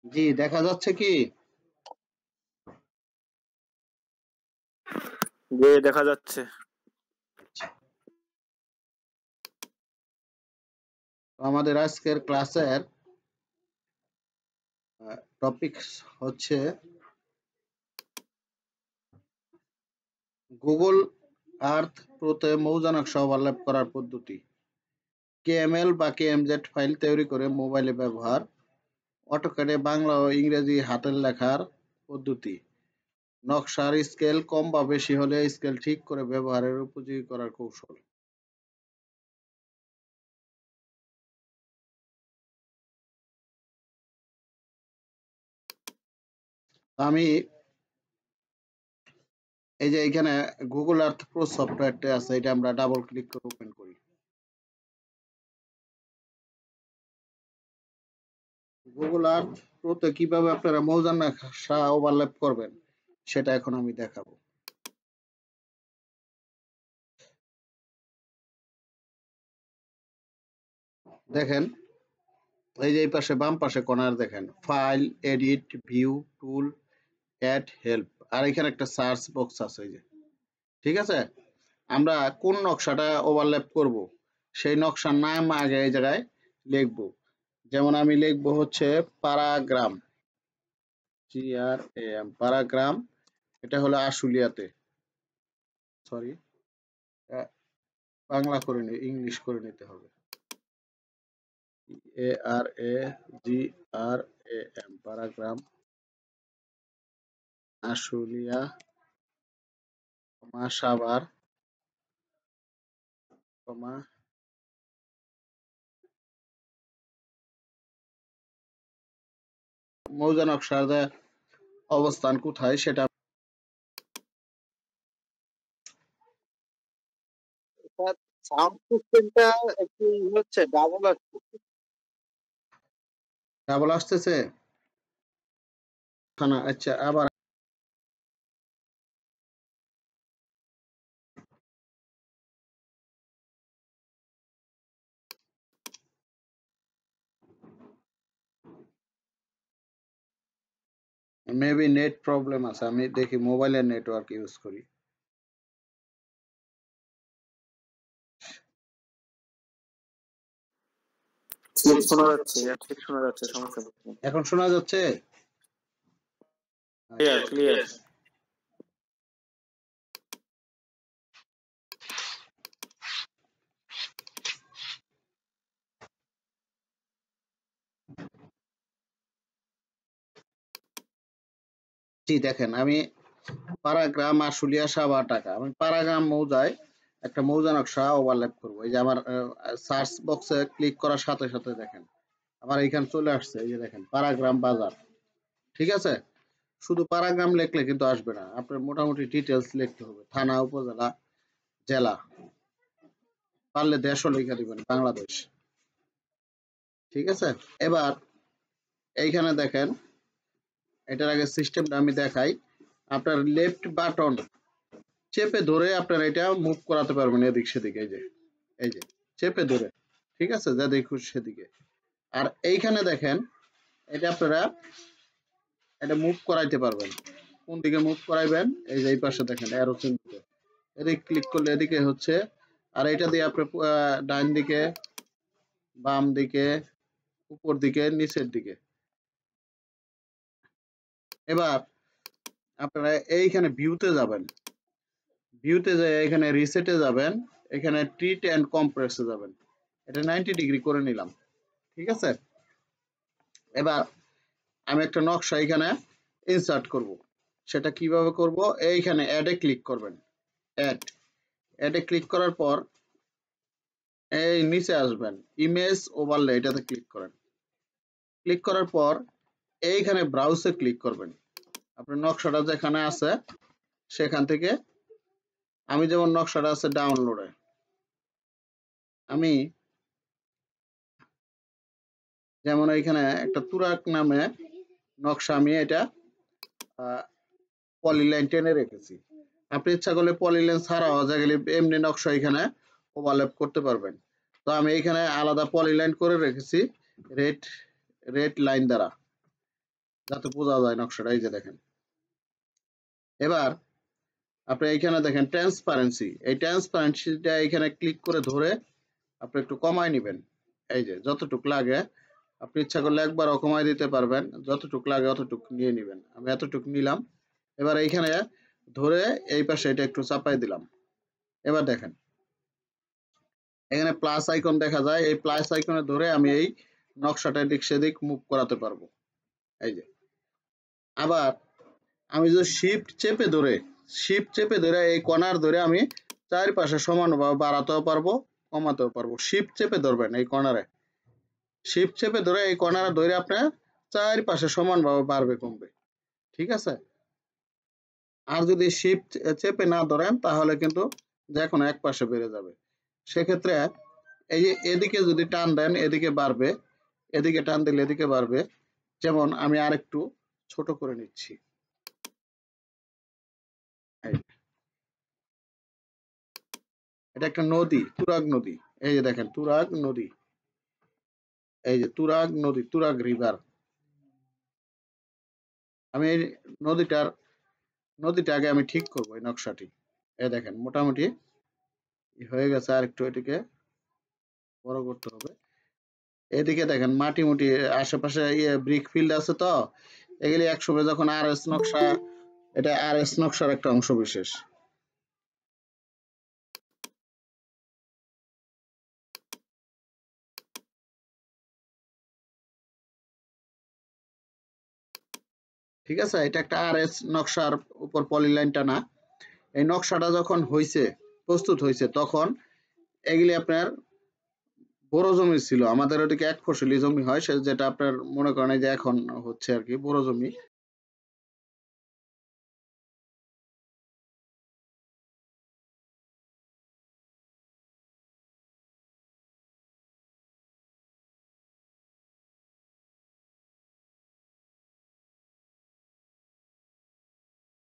জি দেখা যাচ্ছে কি? জি দেখা যাচ্ছে। আমাদের আজকের ক্লাসের টপিক হচ্ছে গুগল আর্থ প্রোতে মৌজা নকশা ওভারল্যাপ করার পদ্ধতি। কেএমএল বা কেএমজেড ফাইল তৈরি করে মোবাইলে ব্যবহার। অটোক্যাডে বাংলা ও ইংরেজি হাতের লেখার পদ্ধতি। নকশার স্কেল কম বা বেশি হলে স্কেল ঠিক করে ব্যবহারের উপযোগী করার কৌশল। আমি এই যে এখানে গুগল আর্থ প্রো সফটওয়্যারটা আছে, এটা আমরা ডাবল ক্লিক করে ওপেন করি। গুগল আর্থ প্রোতে কিভাবে আপনারা মৌজা নকশা ওভারল্যাপ করবেন সেটা এখন আমি দেখাবো। দেখেন এই যে এই পাশে বাম পাশে কর্নার দেখেন ফাইল, এডিট, ভিউ, টুল, অ্যাড, হেল্প, আর এখানে একটা সার্চ বক্স আছে। এই যে ঠিক আছে, আমরা কোন নকশাটা ওভারল্যাপ করব সেই নকশার নাম আগে এই জায়গায় লিখব। যেমন আমি লিখব হচ্ছে পারাগ্রাম, GRAM, পারাগ্রাম। এটা হলো আশুলিয়াতে, সরি বাংলা করে ইংলিশ করে নিতে হবে। ARAGRAM, পারাগ্রাম, আশুলিয়া, সাভার, মৌজা নকশার অবস্থান কোথায় সেটা। সাউন্ড সিস্টেমটা একটু হচ্ছে ডাবল আসছে। ডাবল আসতেছে না? আচ্ছা, আবার মেবি নেট প্রবলেম আছে, আমি দেখি মোবাইলের নেটওয়ার্ক ইউজ করি। ঠিক শোনা যাচ্ছে, ঠিক শোনা যাচ্ছে, সমস্যা নেই। এখন শোনা যাচ্ছে? Clear clear. জি দেখেন, আমি পারাগ্রাম, আশুলিয়া, সাভার, ঢাকা, আমি পারাগ্রাম মৌজায় একটা মৌজা নকশা ওভারল্যাপ করব। এই যে আমার সার্চ বক্সে ক্লিক করার সাথে সাথে দেখেন আমার এখানে চলে আসছে। এই যে দেখেন পারাগ্রাম বাজার, ঠিক আছে। শুধু পারাগ্রাম লিখলে কিন্তু আসবে না, আপনার মোটামুটি ডিটেলস লিখতে হবে, থানা, উপজেলা, জেলা, পারলে দেশও লিখে দিবেন, বাংলাদেশ, ঠিক আছে। এবার এইখানে দেখেন, এটার আগে সিস্টেমটা আমি দেখাই। আপনার লেফট বাটন চেপে ধরে আপনারা এটা মুভ করাতে পারবেন এদিক সেদিকে। এই যে চেপে ধরে, ঠিক আছে, যা দেখুন সেদিকে। আর এইখানে দেখেন এটা আপনারা এটা মুভ করাইতে পারবেন। কোন দিকে মুভ করাইবেন? এই যে এই পাশে দেখেন অ্যারো চিহ্ন, এদিকে ক্লিক করলে এদিকে হচ্ছে। আর এটা দিয়ে আপনি ডান দিকে, বাম দিকে, উপর দিকে, নিচের দিকে। এবার আপনারা এইখানে ভিউতে যাবেন, ভিউতে যাই এখানে রিসেটে যাবেন, এখানে ট্রিট এন্ড কম্প্রেসে যাবেন। এটা 90 ডিগ্রি করে নিলাম, ঠিক আছে। এবার আমি একটা নকশা এখানে ইনসার্ট করব। সেটা কিভাবে করব? এইখানে অ্যাডে ক্লিক করবেন, অ্যাড, এডে ক্লিক করার পর এই নিচে আসবেন, ইমেজ ওভারলে, এটাতে ক্লিক করেন। ক্লিক করার পর এইখানে ব্রাউজে ক্লিক করবেন। আপনার নকশাটা যেখানে আছে সেখান থেকে, আমি যেমন নকশাটা আছে ডাউনলোডে, আমি যেমন এইখানে একটা তুরাগ নামে নকশা, আমি এটা পলিলাইন টেনে রেখেছি। আপনি ইচ্ছা করলে পলিলাইন ছাড়াও যেগুলি এমনি নকশা এখানে ওভারল্যাপ করতে পারবেন। তো আমি এখানে আলাদা পলিলাইন করে রেখেছি রেড রেড লাইন দ্বারা, যাতে বোঝা যায় নকশাটা। এই যে দেখেন, এবার আপনি এখানে দেখেন ট্রান্সপারেন্সি, এই ট্রান্সপারেন্সিটা এখানে ক্লিক করে ধরে আপনি একটু কমায় নেবেন। এই যে যতটুক লাগে, আপনি ইচ্ছা করলে একবারও কমায় দিতে পারবেন, যতটুক লাগে অতটুক নিয়ে নেবেন। আমি এতটুক নিলাম। এবার এইখানে ধরে এই পাশে এটা একটু চাপাই দিলাম। এবার দেখেন এখানে প্লাস আইকন দেখা যায়, এই প্লাস আইকনে ধরে আমি এই নকশাটা এদিক সেদিক মুভ করাতে পারবো। এই যে, আবার আমি যদি শিফট চেপে ধরে এই কর্নার ধরে আমি চারপাশে সমানভাবে বাড়াতেও পারবো, কমাতেও পারবো। শিফট চেপে ধরবেন এই কর্নারে, শিফট চেপে ধরে এই কর্নারে ধরে আপনার চারপাশে সমানভাবে বাড়বে কমবে। ঠিক আছে? আর যদি শিফট চেপে না ধরেন তাহলে কিন্তু যে কোনো এক পাশে বেড়ে যাবে। সেক্ষেত্রে এই যে এদিকে যদি টান দেন এদিকে বাড়বে, এদিকে টান দিলে এদিকে বাড়বে। যেমন আমি আরেকটু ছোট করে নিচ্ছি। এই, এটা একটা নদী, তুরাগ নদী। এই যে দেখেন তুরাগ নদী, এই যে তুরাগ নদী, তুরাগ রিভার। আমি এই নদীটা আগে আমি ঠিক করবো, এই নকশাটি। এই দেখেন মোটামুটি হয়ে গেছে, আর একটু এটিকে বড় করতে হবে। এদিকে দেখেন মাটি মুটি আশেপাশে ব্রিক ফিল্ড আছে, তো এগুলি একসময় যখন আর এস নকশা, এটা আর এস নকশার একটা অংশ বিশেষ। ঠিক আছে, এটা একটা আর এস নকশার উপর পলিলাইন টানা। এই নকশাটা যখন হয়েছে, প্রস্তুত হয়েছে, তখন এগুলি আপনার বড় জমি ছিল। আমাদের ওদিকে এক ফসলি জমি হয়, সে যেটা আপনার মনে করেন যে এখন হচ্ছে আর কি বড় জমি।